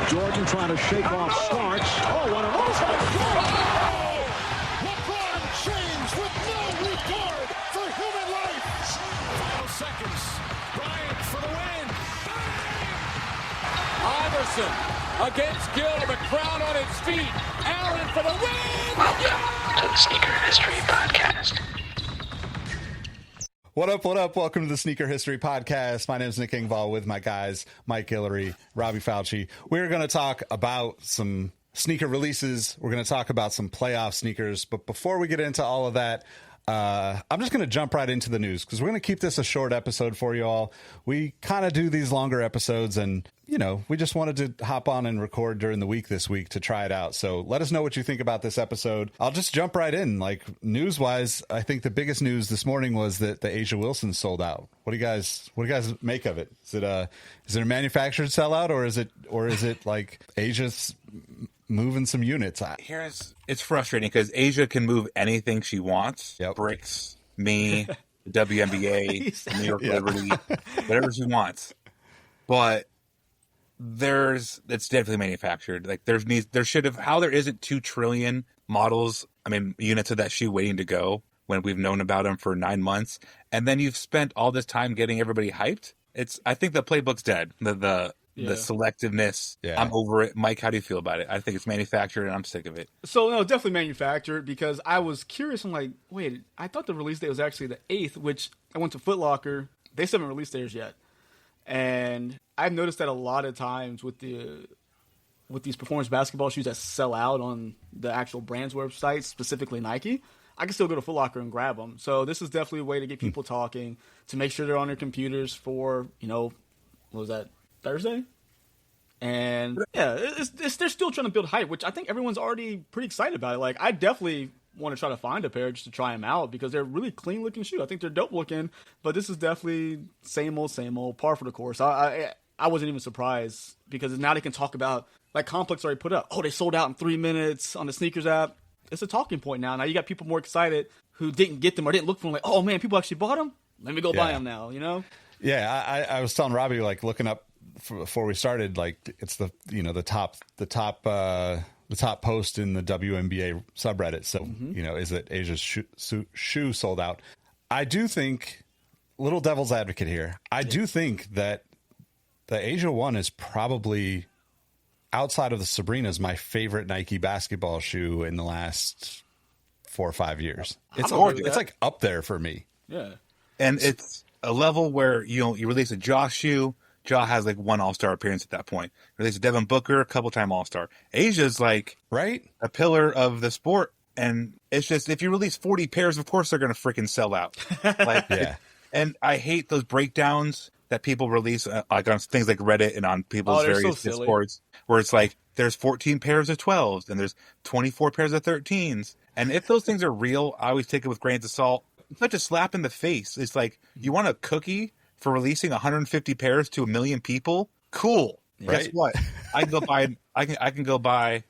Jordan trying to shake off Starks. Oh, what a move. LeBron James with no regard for human life. Final seconds. Bryant for the win. Iverson against Gill. The crowd on its feet. Allen for the win. Welcome to the Sneaker History Podcast. What up, what up? Welcome to the Sneaker History Podcast. My name is Nick Engvall with my guys, Mike Guillory, Robbie Falchi. We're going to talk about some sneaker releases. We're going to talk about some playoff sneakers. But before we get into all of that, I'm just going to jump right into the news because we're going to keep this a short episode for you all. We kind of do these longer episodes and, you know, we just wanted to hop on and record during the week this week to try it out. So let us know what you think about this episode. I'll just jump right in. Like news wise, I think the biggest news this morning was that the A'ja Wilson sold out. What do you guys make of it? Is it a manufactured sellout or is it like Asia's moving some units? It's frustrating because A'ja can move anything she wants. Yep. Bricks, me, the WNBA, New York Liberty, whatever she wants. But it's definitely manufactured. Like there should have, how there isn't 2 trillion units of that shoe waiting to go when we've known about them for 9 months, and then you've spent all this time getting everybody hyped. I think the playbook's dead. The selectiveness. Yeah. I'm over it. Mike, how do you feel about it? I think it's manufactured and I'm sick of it. So, no, definitely manufactured because I was curious. I'm like, wait, I thought the release date was actually the 8th, which I went to Foot Locker. They still haven't released theirs yet. And I've noticed that a lot of times with these performance basketball shoes that sell out on the actual brand's websites, specifically Nike, I can still go to Foot Locker and grab them. So this is definitely a way to get people talking, to make sure they're on their computers for, what was that, Thursday? And yeah, they're still trying to build hype, which I think everyone's already pretty excited about it. Like, I definitely want to try to find a pair just to try them out because they're really clean looking shoe. I think they're dope looking, but this is definitely same old, par for the course. I wasn't even surprised because now they can talk about, like Complex already put up, they sold out in 3 minutes on the sneakers app. It's a talking point now. Now you got people more excited who didn't get them or didn't look for them, like, oh man, people actually bought them? Let me go buy them now, Yeah, I was telling Robbie, like, looking up before we started, like, it's the top post in the WNBA subreddit. So, is that Asia's shoe sold out? I do think, little devil's advocate here, I do think that the A'ja 1 is probably, outside of the Sabrina's, my favorite Nike basketball shoe in the last 4 or 5 years. It's like up there for me. Yeah. And it's a level where, you release a Ja shoe. Ja has like 1 All-Star appearance at that point. Release a Devin Booker, a couple-time All-Star. Asia's like a pillar of the sport. And it's just, if you release 40 pairs, of course they're going to freaking sell out. And I hate those breakdowns that people release like on things like Reddit and on people's various Discords, where it's like, there's 14 pairs of 12s and there's 24 pairs of 13s. And if those things are real, I always take it with grains of salt. It's such a slap in the face. It's like, you want a cookie for releasing 150 pairs to 1 million people? Cool. Right? Guess what? I can go buy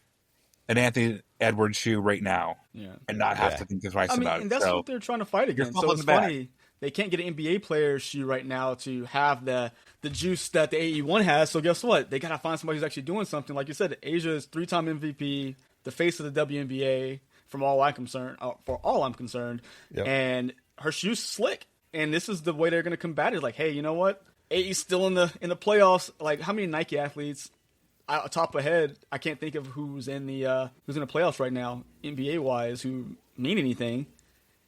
an Anthony Edwards shoe right now and not have to think twice about it. And that's what they're trying to fight against. So it's funny. They can't get an NBA player shoe right now to have the juice that the AE1 has. So guess what? They got to find somebody who's actually doing something. Like you said, A'ja is 3-time MVP, the face of the WNBA, for all I'm concerned. Yep. And her shoe's slick. And this is the way they're going to combat it. Like, hey, you know what? AE's still in the playoffs. Like, how many Nike athletes, top of head, I can't think of who's in the playoffs right now, NBA wise, who mean anything.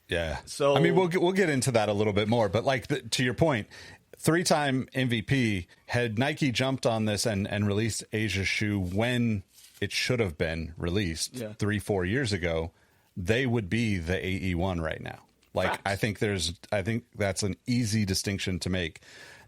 Yeah. So I mean, we'll get into that a little bit more, but like to your point, 3-time MVP, had Nike jumped on this and released A'ja's shoe when it should have been released 3-4 years ago, they would be the AE1 right now. Like, facts. I think that's an easy distinction to make.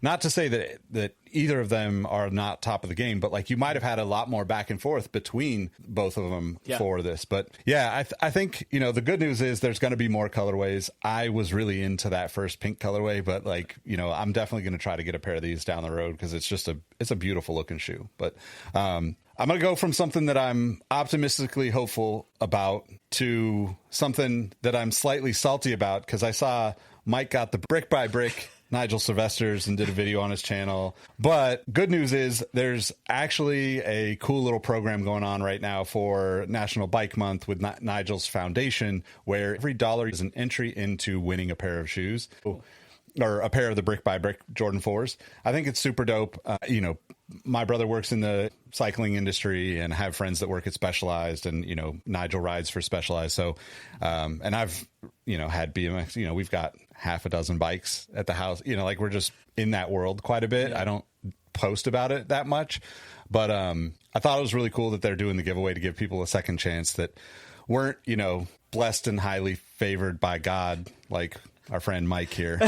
Not to say that either of them are not top of the game, but like you might have had a lot more back and forth between both of them for this. But yeah, I think, the good news is there's going to be more colorways. I was really into that first pink colorway, but like, I'm definitely going to try to get a pair of these down the road because it's a beautiful looking shoe. But I'm going to go from something that I'm optimistically hopeful about to something that I'm slightly salty about because I saw Mike got the brick by brick Nigel Sylvester's and did a video on his channel. But good news is there's actually a cool little program going on right now for National Bike Month with Nigel's foundation, where every dollar is an entry into winning a pair of shoes. Or a pair of the Brick by Brick Jordan 4s. I think it's super dope. My brother works in the cycling industry and I have friends that work at Specialized, and, Nigel rides for Specialized. So, and I've, had BMX, we've got half a dozen bikes at the house, we're just in that world quite a bit. Yeah. I don't post about it that much, but I thought it was really cool that they're doing the giveaway to give people a second chance that weren't, blessed and highly favored by God, like our friend Mike here,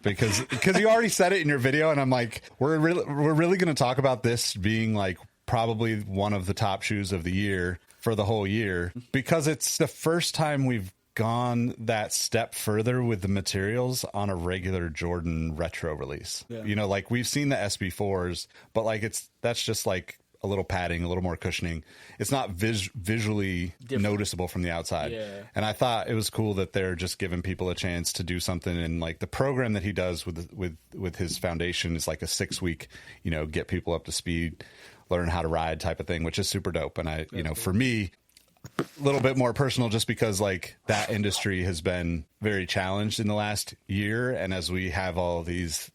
because you already said it in your video, and I'm like, we're really going to talk about this being like probably one of the top shoes of the year for the whole year, because it's the first time we've gone that step further with the materials on a regular Jordan retro release. Yeah. We've seen the SB4s, but that's just like a little padding, a little more cushioning. It's not visually noticeable from the outside. Yeah. And I thought it was cool that they're just giving people a chance to do something. And like the program that he does with his foundation is like a 6-week, get people up to speed, learn how to ride type of thing, which is super dope. And for me, a little bit more personal, just because like that industry has been very challenged in the last year. And as we have all these,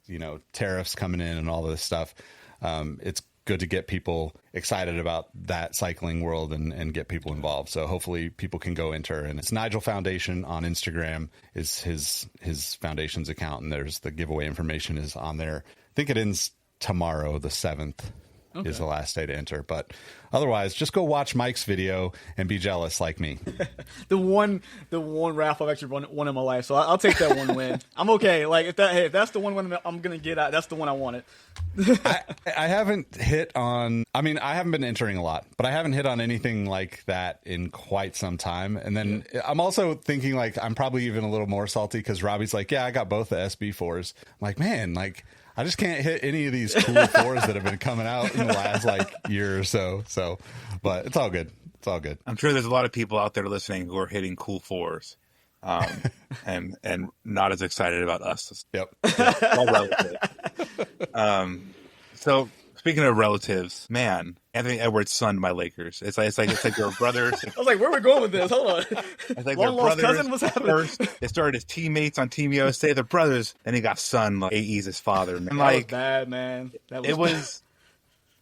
tariffs coming in and all this stuff, it's good to get people excited about that cycling world and get people involved. So hopefully people can go enter, and it's Nigel Foundation on Instagram is his foundation's account, and there's the giveaway information is on there. I think it ends tomorrow, the 7th. Okay. Is the last day to enter, but otherwise just go watch Mike's video and be jealous like me. the one raffle I've actually won in my life, so I'll take that one win. I'm okay. Like if that's the one win I'm gonna get at, that's the one I wanted. I haven't hit on. I mean, I haven't been entering a lot, but I haven't hit on anything like that in quite some time. And then I'm also thinking like I'm probably even a little more salty because Robbie's like, yeah, I got both the SB4s. I'm like, man, like. I just can't hit any of these cool 4s that have been coming out in the last year or so. So, but it's all good. It's all good. I'm sure there's a lot of people out there listening who are hitting cool 4s, and not as excited about us. Yep. All relative. So speaking of relatives, man, Anthony Edwards' son, my Lakers. It's like they're brothers. I was like, where are we going with this? Hold on. It's like long lost cousin. What's happening? First, they started as teammates on Team USA. They're brothers. Then he got son. Like AE's his father. Man. That was bad, man. It was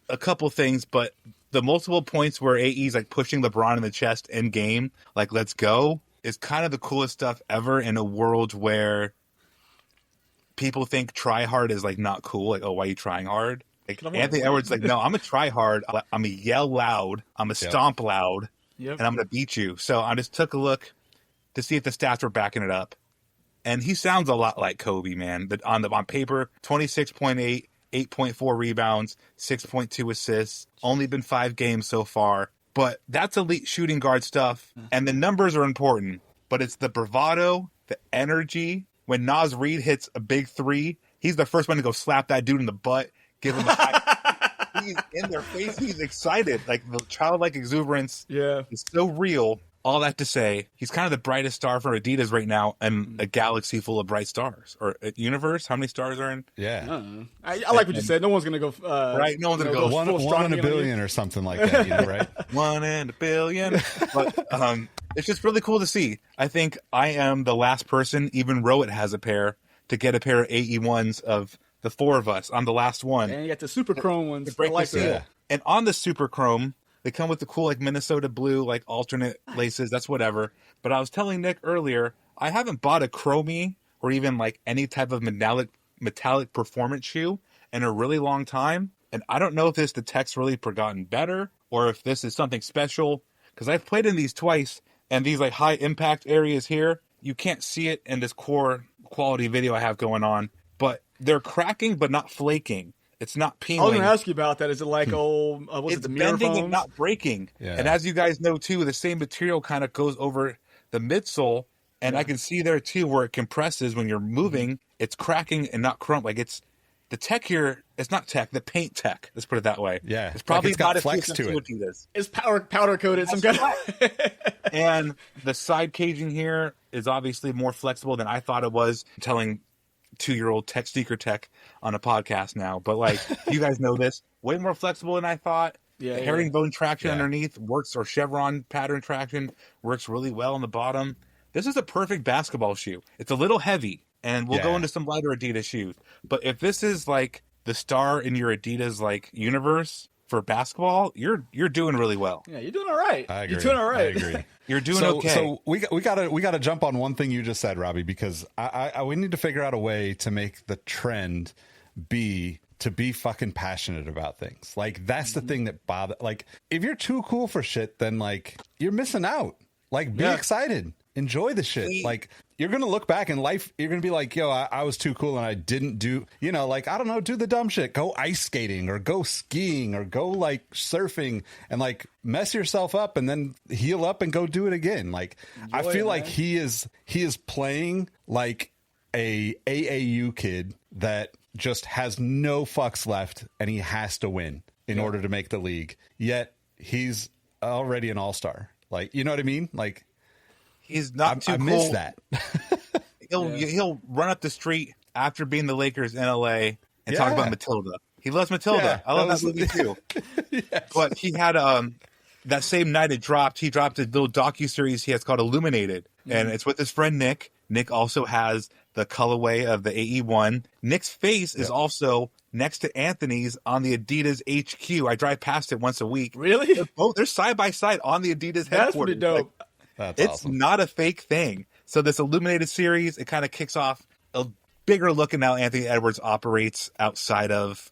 a couple things, but the multiple points where AE's like pushing LeBron in the chest in game, like let's go, is kind of the coolest stuff ever in a world where people think try hard is like not cool. Like, oh, why are you trying hard? Like, Anthony Edwards like, no, I'm going to try hard. I'm going to yell loud. I'm going to stomp loud. Yep. And I'm going to beat you. So I just took a look to see if the stats were backing it up. And he sounds a lot like Kobe, man. But on paper, 26.8, 8.4 rebounds, 6.2 assists. Only been 5 games so far. But that's elite shooting guard stuff. And the numbers are important. But it's the bravado, the energy. When Naz Reid hits a big 3, he's the first one to go slap that dude in the butt. Give him he's in their face. He's excited. Like the childlike exuberance is so real. All that to say, he's kind of the brightest star for Adidas right now in a galaxy full of bright stars. Or a universe? How many stars are in? Yeah. I like what you said. No one's going to go... right? No one's going to go... One in a billion or something like that, right? 1 in a billion. But it's just really cool to see. I think I am the last person, even Rowett has a pair, to get a pair of AE1s of... the 4 of us. I'm the last one. And you got the super chrome ones. I like that. Yeah. And on the super chrome, they come with the cool like Minnesota blue, like alternate laces. That's whatever. But I was telling Nick earlier, I haven't bought a chromie or even like any type of metallic performance shoe in a really long time. And I don't know if the tech's really gotten better or if this is something special. Because I've played in these twice, and these like high impact areas here, you can't see it in this core quality video I have going on. But they're cracking, but not flaking. It's not peeling. I was going to ask you about that. Is it like it's the mirror bending phones? And not breaking? Yeah. And as you guys know too, the same material kind of goes over the midsole, and I can see there too where it compresses when you're moving. It's cracking and not crump. Like it's the tech here. It's not tech. The paint tech. Let's put it that way. Yeah, it's probably like got flex to it. It's powder coated. Some kind of... And the side caging here is obviously more flexible than I thought it was. Telling 2-year-old sneaker tech on a podcast now, but like you guys know this, way more flexible than I thought. Yeah, Herringbone traction underneath works, or chevron pattern traction works really well on the bottom. This is a perfect basketball shoe. It's a little heavy, and we'll go into some lighter Adidas shoes. But if this is like the star in your Adidas like universe for basketball, you're doing really well. Yeah, you're doing all right. I agree. You're doing all right. I agree. You're doing okay. So we gotta jump on one thing you just said, Robbie, because we need to figure out a way to make the trend be to be fucking passionate about things. Like that's the thing that bothers. Like if you're too cool for shit, then like you're missing out. Like be excited, enjoy the shit. Like you're gonna look back in life, you're gonna be like, yo, I was too cool and I didn't do, like I don't know, do the dumb shit. Go ice skating or go skiing or go like surfing and like mess yourself up and then heal up and go do it again. Like I feel like he is playing like a AAU kid that just has no fucks left and he has to win in order to make the league. Yet he's already an all-star. Like, you know what I mean? Like he's not too cool. I miss that. He'll run up the street after being the Lakers in LA and talk about Matilda. He loves Matilda. Yeah, I love that movie too. Yes. But he had that same night he dropped a little docuseries he has called Illuminated. And it's with his friend Nick. Nick also has the colorway of the AE1. Nick's face is also next to Anthony's on the Adidas HQ. I drive past it once a week. Really? They're side by side on the Adidas headquarters. That's pretty dope. That's it's awesome. not a fake thing. So this Illuminated series, it kind of kicks off a bigger look at how Anthony Edwards operates outside of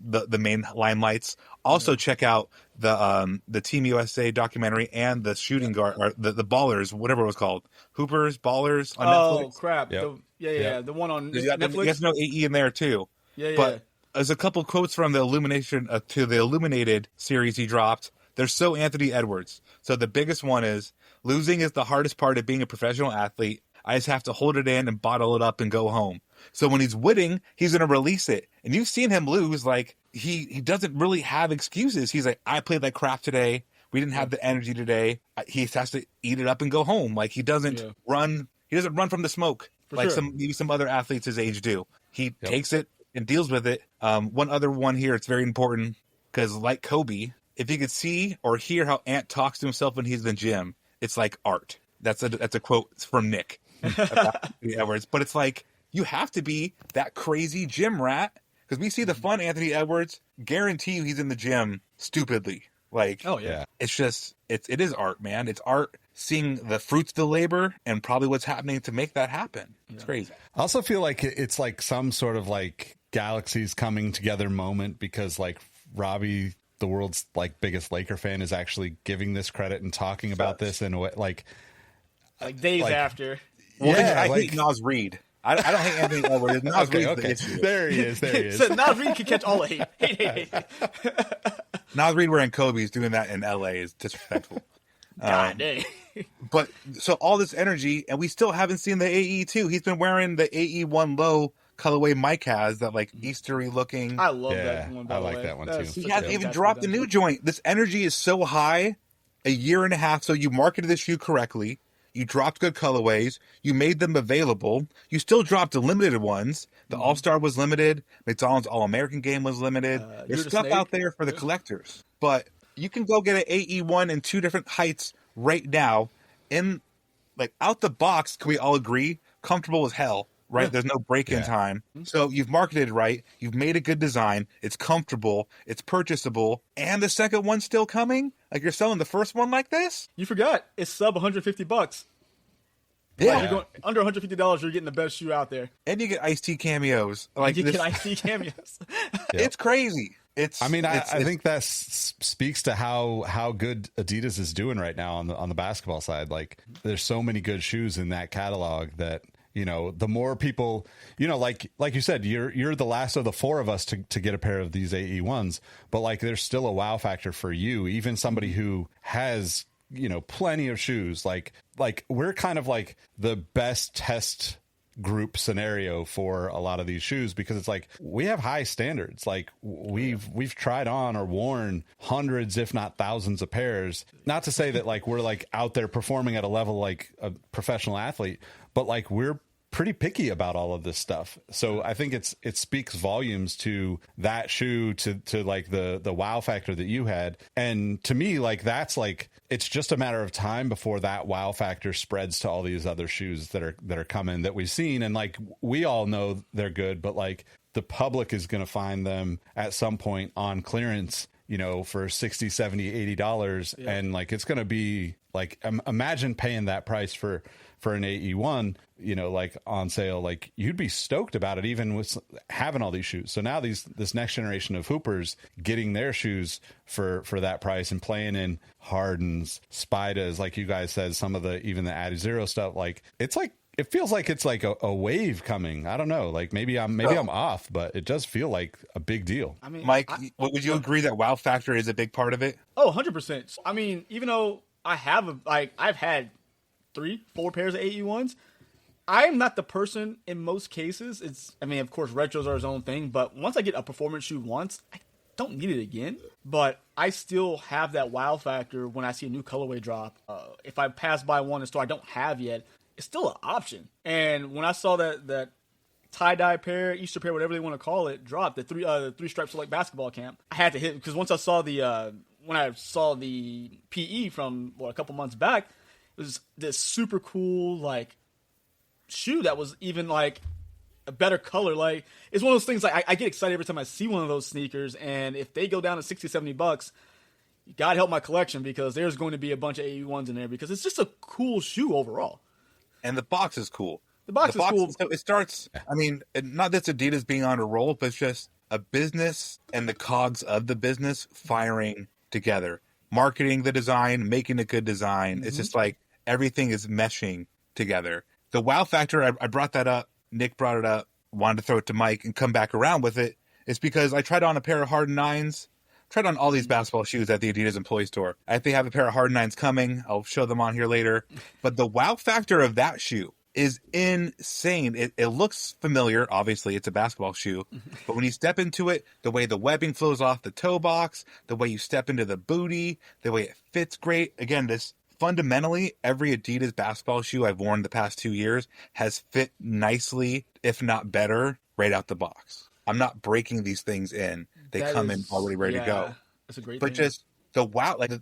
the main limelights. Also check out the Team USA documentary and the shooting guard, or the Ballers, whatever it was called. Hoopers, Ballers on Netflix. Oh, crap. Yep. The one on You Netflix. guys know AE in there too. Yeah. But there's a couple quotes from the Illumination to the Illuminated series he dropped. They're so Anthony Edwards. So the biggest one is, losing is the hardest part of being a professional athlete. I just have to hold it in and bottle it up and go home. So when he's winning, he's going to release it. And you've seen him lose. Like he doesn't really have excuses. He's like, I played like crap today. We didn't have the energy today. He has to eat it up and go home. Like he doesn't run. He doesn't run from the smoke like some other athletes his age do. He takes it and deals with it. One other one here. It's very important because like Kobe, if you could see or hear how Ant talks to himself when he's in the gym, it's like art. That's a quote from Nick about Edwards. But it's like, you have to be that crazy gym rat, because we see the fun Anthony Edwards. Guarantee you he's in the gym stupidly. Like, it's just, it is art, man. It's art, seeing the fruits of the labor and probably what's happening to make that happen. It's crazy. I also feel like it's like some sort of like galaxies coming together moment, because like Robbie, the world's like biggest Laker fan, is actually giving this credit and talking about this in a way like days after. Well, I hate Nas Reed. I don't hate Anthony Edwards. Nas Reed's the issue. There he is. So Nas Reed can catch all the hate. Nas Reed wearing Kobe's doing that in LA is disrespectful. God dang. But so all this energy, and we still haven't seen the AE2. He's been wearing the AE1 low colorway Mike has, that like Eastery looking. I love that one. I like that one too. He hasn't even dropped a new joint. This energy is so high. A year and a half. So you marketed this shoe correctly. You dropped good colorways. You made them available. You still dropped the limited ones. The All-Star was limited. McDonald's All-American game was limited. There's stuff out there for the collectors. But you can go get an AE1 in 2 different heights right now. In like out the box, can we all agree? Comfortable as hell, right? There's no break-in time. So you've marketed it right. You've made a good design. It's comfortable. It's purchasable. And the second one's still coming? Like you're selling the first one like this? You forgot. It's sub $150. Yeah. Like you're going under $150, you're getting the best shoe out there. And you get Ice-T cameos. Like You this, get Ice-T cameos. It's crazy. It's. I mean, I think that speaks to how good Adidas is doing right now on the basketball side. Like, there's so many good shoes in that catalog that, you know, the more people, you know, like you said, you're the last of the 4 of us to get a pair of these AE1s, but like there's still a wow factor for you, even somebody who has, you know, plenty of shoes. Like we're kind of like the best test group scenario for a lot of these shoes, because it's like we have high standards. Like we've tried on or worn hundreds, if not thousands of pairs. Not to say that like we're like out there performing at a level like a professional athlete, but like we're pretty picky about all of this stuff. So I think it speaks volumes to that shoe, to like the wow factor that you had. And to me, like, that's like, it's just a matter of time before that wow factor spreads to all these other shoes that are coming that we've seen. And like, we all know they're good, but like the public is going to find them at some point on clearance, you know, for $60, $70, $80. Yeah. And like, it's going to be like, imagine paying that price for an AE1, you know, like on sale. Like, you'd be stoked about it, even with having all these shoes. So now this next generation of hoopers getting their shoes for that price and playing in Hardens, Spidas, like you guys said, some of even the Adizero stuff, like, it's like, it feels like it's like a wave coming. I don't know. Like, maybe I'm off, but it does feel like a big deal. I mean, Mike, would you agree that wow factor is a big part of it? Oh, 100%. I mean, even though I've had 3-4 pairs of AE1s, I'm not the person in most cases. I mean, of course, retros are his own thing, but once I get a performance shoe once, I don't need it again. But I still have that wow factor when I see a new colorway drop. If I pass by one in a store I don't have yet, it's still an option. And when I saw that tie-dye pair, Easter pair, whatever they want to call it, drop, the three stripes select basketball camp, I had to hit, because once I saw when I saw the PE from a couple months back, it was this super cool like shoe that was even like a better color. Like, it's one of those things, like, I get excited every time I see one of those sneakers, and if they go down to $60-$70, God help my collection, because there's going to be a bunch of AE1s in there, because it's just a cool shoe overall. And the box is cool. The box is cool. So it starts, I mean, not that Adidas being on a roll, but it's just a business and the cogs of the business firing together. Marketing the design, making a good design. Mm-hmm. It's just like everything is meshing together. The wow factor, I brought that up. Nick brought it up. Wanted to throw it to Mike and come back around with it. It's because I tried on a pair of Harden 9s. Tried on all these basketball shoes at the Adidas employee store. I think they have a pair of Harden 9s coming. I'll show them on here later. But the wow factor of that shoe is insane. It looks familiar. Obviously, it's a basketball shoe. But when you step into it, the way the webbing flows off the toe box, the way you step into the booty, the way it fits great. Again, this fundamentally, every Adidas basketball shoe I've worn the past 2 years has fit nicely, if not better, right out the box. I'm not breaking these things in. They come in already ready to go. That's a great thing. But just the wow, like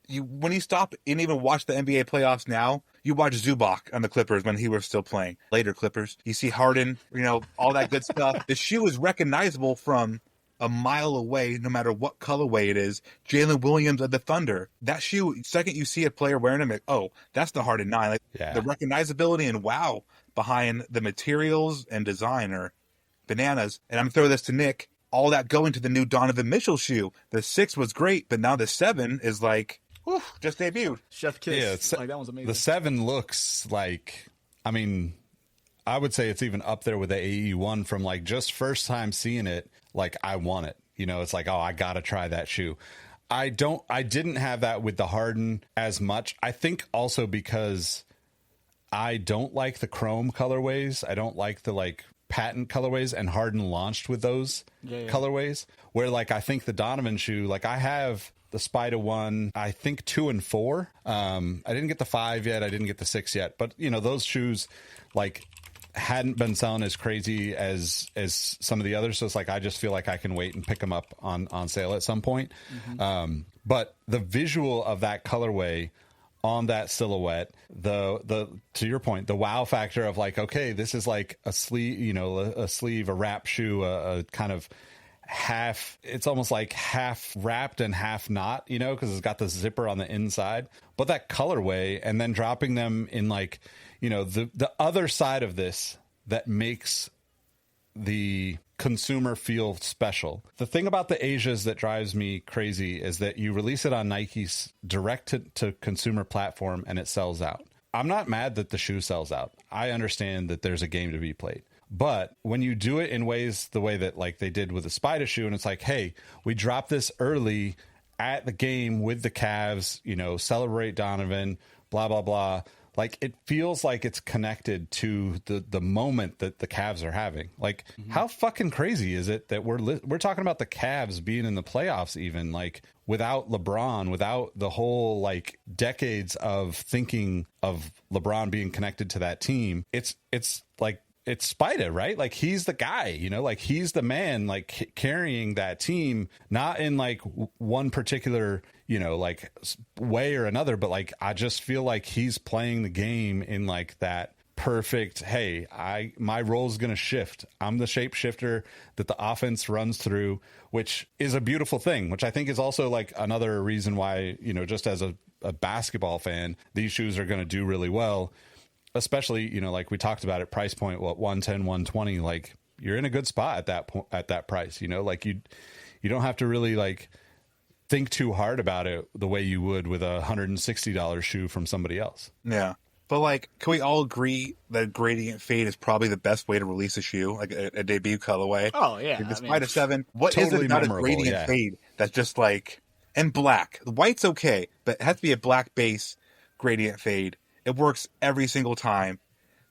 when you stop and even watch the NBA playoffs now, you watch Zubac on the Clippers when he was still playing. Later Clippers, you see Harden, you know, all that good stuff. The shoe is recognizable from a mile away, no matter what colorway it is. Jalen Williams of the Thunder, that shoe, second you see a player wearing them, like, oh, that's the Harden 9. Like, the recognizability and wow behind the materials and design are bananas. And I'm going to throw this to Nick. All that going to the new Donovan Mitchell shoe. The 6 was great, but now the 7 is like, whew, just debuted. Chef kiss. Yeah, like, that one's amazing. The 7 looks like, I mean, I would say it's even up there with the AE1 from like just first time seeing it. Like, I want it. You know, it's like, oh, I got to try that shoe. I didn't have that with the Harden as much. I think also because I don't like the chrome colorways. I don't like the like patent colorways, and Harden launched with those colorways, where like I think the Donovan shoe, like I have the Spider 1, I think 2 and 4. I didn't get the 5 yet. I didn't get the 6 yet, but you know, those shoes like hadn't been selling as crazy as some of the others. So it's like, I just feel like I can wait and pick them up on sale at some point. Mm-hmm. But the visual of that colorway on that silhouette, the to your point, the wow factor of like, okay, this is like a sleeve, you know, a sleeve, a wrap shoe, a kind of half, it's almost like half wrapped and half not, you know, because it's got the zipper on the inside. But that colorway, and then dropping them in like, you know, the other side of this that makes the consumer feel special. The thing about the Asias that drives me crazy is that you release it on Nike's direct to consumer platform and it sells out. I'm not mad that the shoe sells out. I understand that there's a game to be played. But when you do it in ways the way that like they did with the Spider shoe, and it's like, hey, we dropped this early at the game with the Cavs, you know, celebrate Donovan, blah, blah, blah. like it feels like it's connected to the moment that the Cavs are having. Like how fucking crazy is it that we're talking about the Cavs being in the playoffs even, like without LeBron, without the whole like decades of thinking of LeBron being connected to that team. It's like, it's Spida, right? Like he's the guy, you know, like he's the man, like carrying that team, not in like one particular, you know, like way or another, but like I just feel like he's playing the game in like that perfect, hey, my role is going to shift. I'm the shapeshifter that the offense runs through, which is a beautiful thing, which I think is also like another reason why, you know, just as a basketball fan, these shoes are going to do really well. Especially, you know, like we talked about at price point, what, 110, 120, like you're in a good spot at that point, at that price, you know, like you don't have to really like think too hard about it the way you would with a $160 shoe from somebody else. Yeah. But like, can we all agree that gradient fade is probably the best way to release a shoe, like a debut colorway? Oh yeah. Like, despite a 7, what totally is it not a memorable, gradient fade that's just like, and black. The white's okay, but it has to be a black base gradient fade. It works every single time.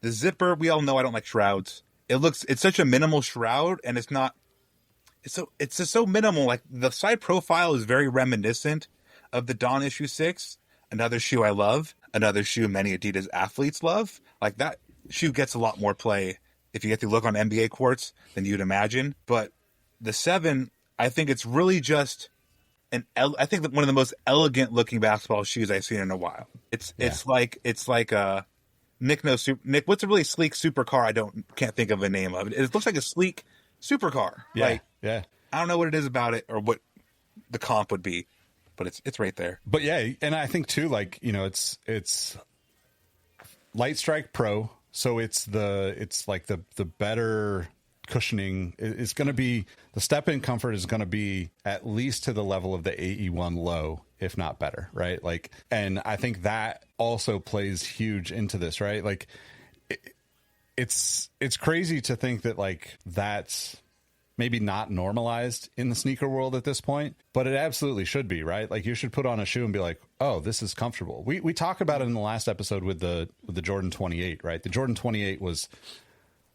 The zipper, we all know I don't like shrouds. It's such a minimal shroud, and it's just so minimal. Like the side profile is very reminiscent of the Dawn issue 6, another shoe I love, another shoe many Adidas athletes love. Like that shoe gets a lot more play if you get to look on NBA courts than you'd imagine. But the 7, I think it's really just I think one of the most elegant looking basketball shoes I've seen in a while. It's like Nick, what's a really sleek supercar? I can't think of a name of it. It looks like a sleek supercar. Yeah. I don't know what it is about it or what the comp would be, but it's right there. But yeah, and I think too, like, you know, it's Light Strike Pro, so it's like the better cushioning. It's going to be, the step-in comfort is going to be at least to the level of the AE1 low, if not better, right? Like, and I think that also plays huge into this, right? Like, it's crazy to think that like that's maybe not normalized in the sneaker world at this point, but it absolutely should be, right? Like you should put on a shoe and be like, oh, this is comfortable. We talked about it in the last episode with the Jordan 28, right? The Jordan 28 was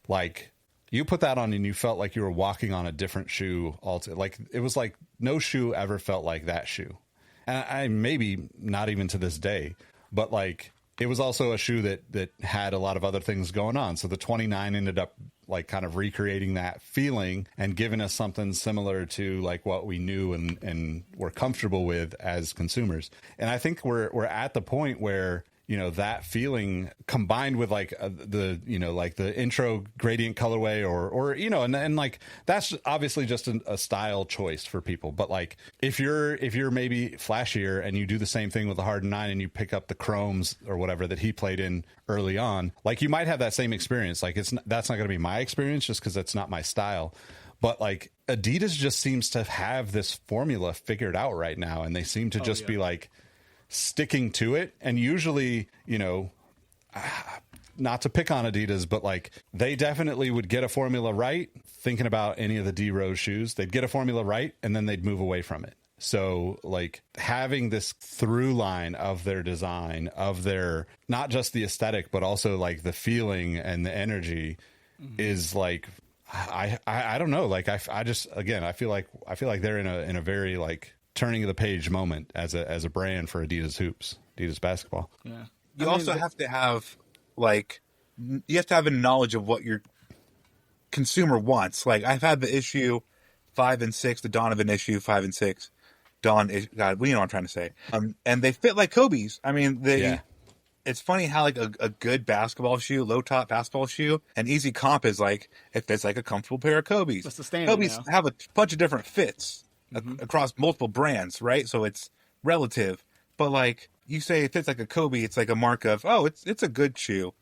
like, you put that on and you felt like you were walking on a different shoe. Like it was like no shoe ever felt like that shoe. And I maybe not even to this day, but like it was also a shoe that had a lot of other things going on. So the 29 ended up like kind of recreating that feeling and giving us something similar to like what we knew and were comfortable with as consumers. And I think we're at the point where, you know, that feeling combined with like the, you know, like the intro gradient colorway or, you know, and like, that's obviously just a style choice for people. But like, if you're maybe flashier and you do the same thing with the Harden 9 and you pick up the chromes or whatever that he played in early on, like you might have that same experience. Like that's not going to be my experience just because that's not my style. But like Adidas just seems to have this formula figured out right now. And they seem to just be like, sticking to it. And usually, you know, not to pick on Adidas, but like they definitely would get a formula right. Thinking about any of the D Rose shoes, they'd get a formula right and then they'd move away from it. So like having this through line of their design, of their, not just the aesthetic, but also like the feeling and the energy is like, I don't know. Like I just, again, I feel like they're in a very like turning of the page moment as a brand for Adidas hoops, Adidas basketball. Yeah. You also have to have like, you have to have a knowledge of what your consumer wants. Like I've had the issue 5 and 6, the Donovan issue 5 and 6. God, well, you know what I'm trying to say. And they fit like Kobe's. I mean, it's funny how like a good basketball shoe, low top basketball shoe, an easy comp is like, it fits like a comfortable pair of Kobe's. That's the standard Kobe's now. have a bunch of different fits across multiple brands, right? So it's relative. But like you say it fits like a Kobe, it's like a mark of, oh, it's a good shoe.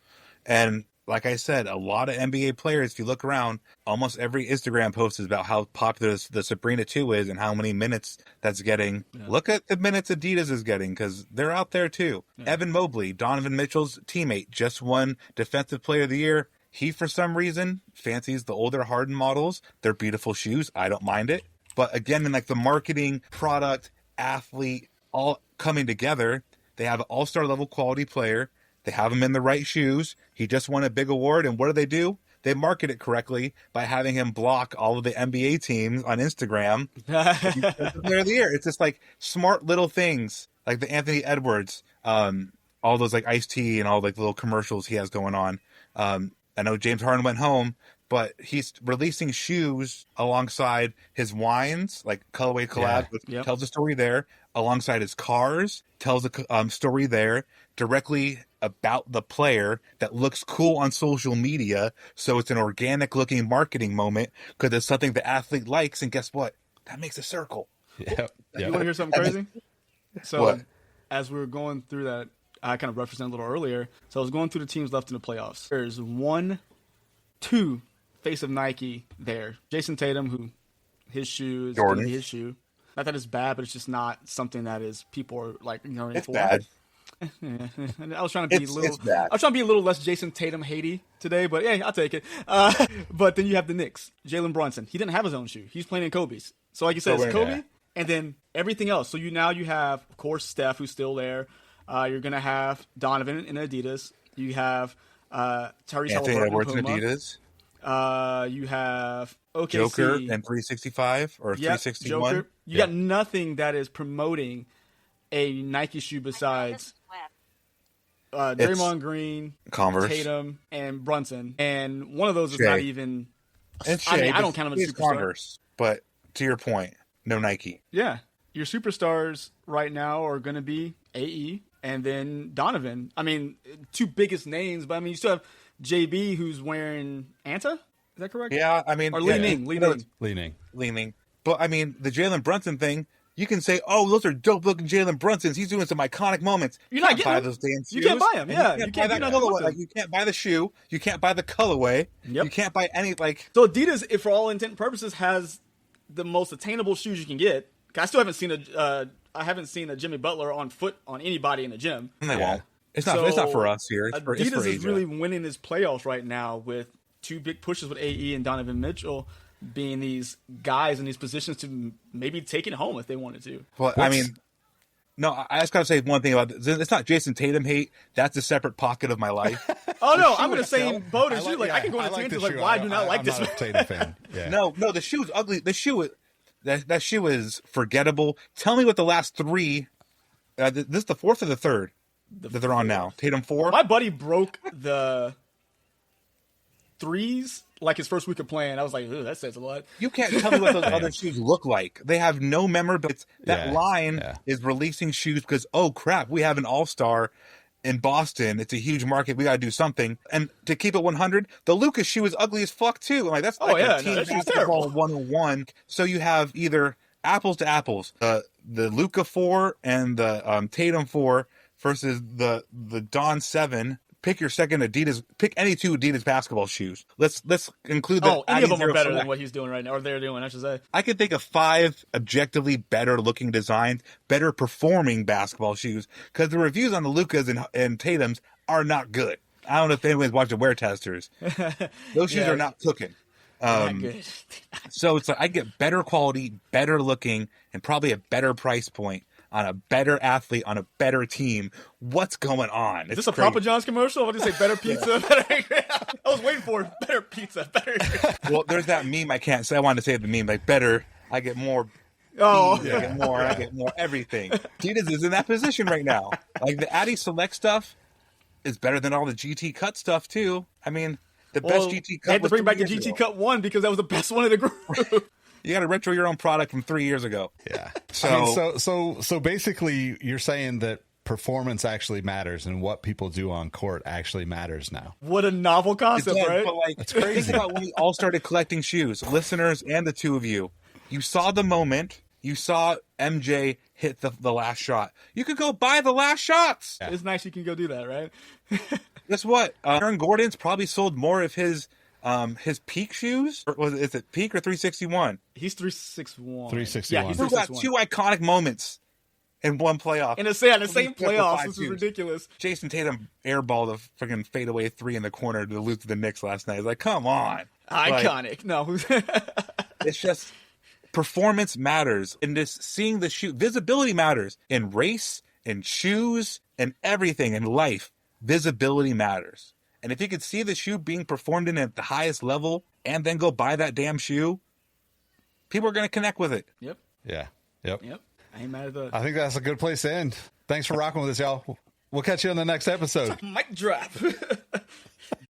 And like I said, a lot of NBA players, if you look around, almost every Instagram post is about how popular the Sabrina 2 is and how many minutes that's getting. Yeah. Look at the minutes Adidas is getting because they're out there too. Yeah. Evan Mobley, Donovan Mitchell's teammate, just won Defensive Player of the Year. He, for some reason, fancies the older Harden models. They're beautiful shoes. I don't mind it. But again, in like the marketing, product, athlete, all coming together, they have an all-star level quality player. They have him in the right shoes. He just won a big award, and what do? They market it correctly by having him block all of the NBA teams on Instagram. Player of the year. It's just like smart little things, like the Anthony Edwards, all those like iced tea and all like little commercials he has going on. I know James Harden went home, but he's releasing shoes alongside his wines, like colorway collab, tells a story there. Alongside his cars, tells a story there directly about the player that looks cool on social media. So it's an organic looking marketing moment because it's something the athlete likes. And guess what? That makes a circle. Yep. You want to hear something crazy? So What? as we were going through that, I kind of referenced it a little earlier. So I was going through the teams left in the playoffs. There's 1, 2 face of Nike there. Jason Tatum, who his shoe is Jordan. gonna be his shoe. Not that it's bad, but it's just not something that is people are like ignoring It's for. bad. I was trying to be It's bad. I was trying to be a little less Jason Tatum hatey today, but yeah, I'll take it. But then you have the Knicks, Jalen Brunson. He didn't have his own shoe. He's playing in Kobe's. So like you said, it's Kobe, and then everything else. So you have, of course, Steph, who's still there. You're gonna have Donovan in Adidas. You have Tyrese Anthony Haliburton Edwards in and Puma. Adidas. You have OKC. Joker and 365 or 361. Joker. You got nothing that is promoting a Nike shoe besides Draymond Green, Converse, Tatum, and Brunson. And one of those is Shea. not even. And I mean, Shea, I don't count him as a it's superstar. Converse, but to your point, no Nike. Yeah, your superstars right now are going to be AE and then Donovan. I mean, 2 biggest names, but I mean, you still have JB who's wearing Anta. Is that correct? Yeah, I mean, Or leaning. Leaning. But I mean, the Jalen Brunson thing, you can say, "Oh, those are dope looking Jalen Brunsons. He's doing some iconic moments." You're not can't getting buy them. those damn shoes. You can't buy them. Yeah, you can't buy that colorway. Like, you can't buy the shoe. You can't buy the colorway. Yep. You can't buy any like. So Adidas, if for all intent and purposes, has the most attainable shoes you can get. I still haven't seen a Jimmy Butler on foot on anybody in the gym. They won't. It's not for us here. It's Adidas for is Asia. really winning his playoffs right now with 2 big pushes with AE and Donovan Mitchell being these guys in these positions to maybe take it home if they wanted to. Well, I mean, no, I just gotta say one thing about this. It's not Jason Tatum hate. That's a separate pocket of my life. Oh no, I'm in the same boat as you. like- I can go I into like tangents the like, shoe. why I do not like I'm this. not a Tatum fan. Yeah. No, the shoe's ugly. The shoe, that shoe is forgettable. Tell me what the last 3. This is the 4th or the 3rd that they're on now. Tatum 4. My buddy broke the 3s like his first week of playing. I was like, ooh, that says a lot. You can't tell me what those other shoes look like. They have no memorability. That Yeah, line yeah. is releasing shoes because, oh crap, we have an all-star in Boston. It's a huge market. We got to do something. And to keep it 100, the Lucas shoe is ugly as fuck too. I'm like, that's like a team that shoe's basketball terrible. 101. So you have either apples to apples, the Luka 4 and the Tatum 4 versus the Don 7. Pick your second Adidas. Pick any 2 Adidas basketball shoes. Let's include the. Any of them are Adi better Zero than what he's doing right now, or they're doing, I should say. I could think of 5 objectively better looking designs, better performing basketball shoes, because the reviews on the Lucas and Tatums are not good. I don't know if anyone's watched the wear testers. Those shoes Yeah. are not cooking. Not good. So it's like I get better quality, better looking, and probably a better price point on a better athlete on a better team. What's going on? Is this a Papa John's commercial? I'll just say better pizza. Better. I was waiting for better pizza. Better. Well, there's that meme I can't say. I wanted to say the meme like better. I get more. Oh, I get more everything. Adidas is in that position right now. Like the Adi Select stuff is better than all the GT Cut stuff too. I mean, the best GT Cut. They had to was bring back the 3 years GT ago. Cut 1 because that was the best one in the group. You got to retro your own product from 3 years ago. Yeah. So, So basically, you're saying that performance actually matters, and what people do on court actually matters now. What a novel concept, does, right? but like, That's crazy. Think about when we all started collecting shoes, listeners and the 2 of you. You saw the moment. You saw MJ hit the last shot. You could go buy the last shots. It's nice you can go do that, right? Guess what? Aaron Gordon's probably sold more of his peak shoes. Or is it peak or 361? He's 361. 361. Yeah, he's Who got 361. 2 iconic moments in one playoff? In the same Careful, playoffs, 5 this is shoes. ridiculous. Jason Tatum airballed a freaking fadeaway 3 in the corner to lose to the Knicks last night. It's like, come on. Like, Iconic. No. it's just performance matters. And just seeing the shoe, visibility matters in race, in shoes, and everything in life. visibility matters. And if you could see the shoe being performed in at the highest level and then go buy that damn shoe, people are going to connect with it. Yep. Yeah. Yep. I ain't mad at that. I think that's a good place to end. Thanks for rocking with us, y'all. We'll catch you on the next episode. Mic drop.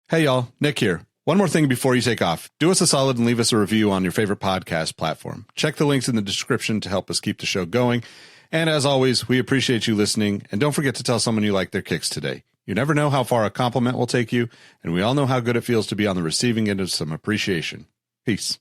Hey, y'all. Nick here. One more thing before you take off. Do us a solid and leave us a review on your favorite podcast platform. Check the links in the description to help us keep the show going. And as always, we appreciate you listening. And don't forget to tell someone you like their kicks today. You never know how far a compliment will take you, and we all know how good it feels to be on the receiving end of some appreciation. Peace.